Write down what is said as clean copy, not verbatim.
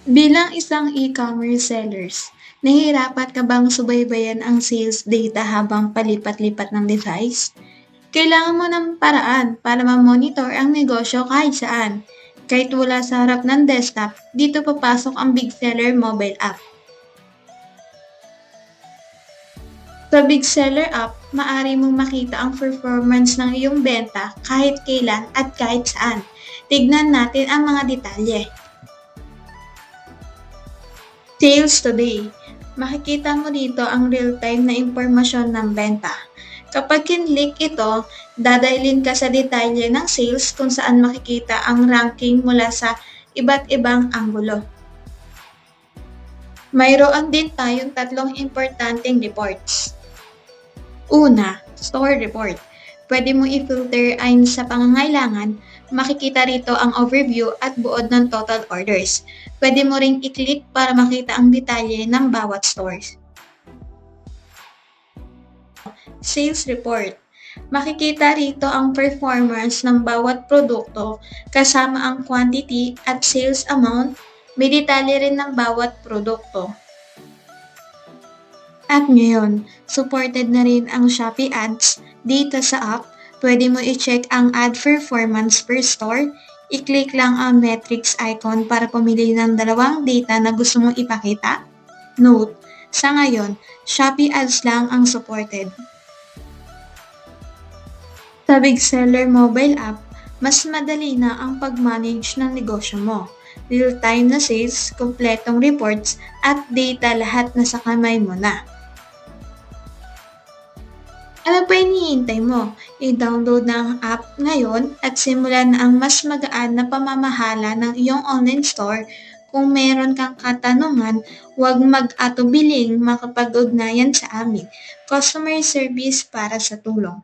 Bilang isang e-commerce sellers, nahihirapan ka bang subaybayan ang sales data habang palipat-lipat ng device? Kailangan mo ng paraan para ma-monitor ang negosyo kahit saan. Kahit wala sa harap ng desktop, dito papasok ang Big Seller mobile app. Sa Big Seller app, maaari mong makita ang performance ng iyong benta kahit kailan at kahit saan. Tignan natin ang mga detalye. Sales Today. Makikita mo dito ang real-time na impormasyon ng benta. Kapag kinlik ito, dadailin ka sa detalye ng sales kung saan makikita ang ranking mula sa iba't ibang anggulo. Mayroon din tayong tatlong importanteng reports. Una, store report. Pwede mo i-filter ayon sa pangangailangan, makikita rito ang overview at buod ng total orders. Pwede mo ring i-click para makita ang detalye ng bawat stores. Sales report. Makikita rito ang performance ng bawat produkto kasama ang quantity at sales amount, may detalye rin ng bawat produkto. At ngayon, supported na rin ang Shopee Ads dito sa app. Pwede mo i-check ang ad performance per store. I-click lang ang metrics icon para pumili ng dalawang data na gusto mong ipakita. Note, sa ngayon, Shopee Ads lang ang supported. Sa Big Seller mobile app, mas madali na ang pag-manage ng negosyo mo. Real-time na sales, kompletong reports, at data lahat nasa kamay mo na. Ano pa hinihintay mo? I-download na ang app ngayon at simulan na ang mas magaan na pamamahala ng iyong online store. Kung meron kang katanungan, huwag mag-atubiling makapag-ugnayan sa amin. Customer service para sa tulong.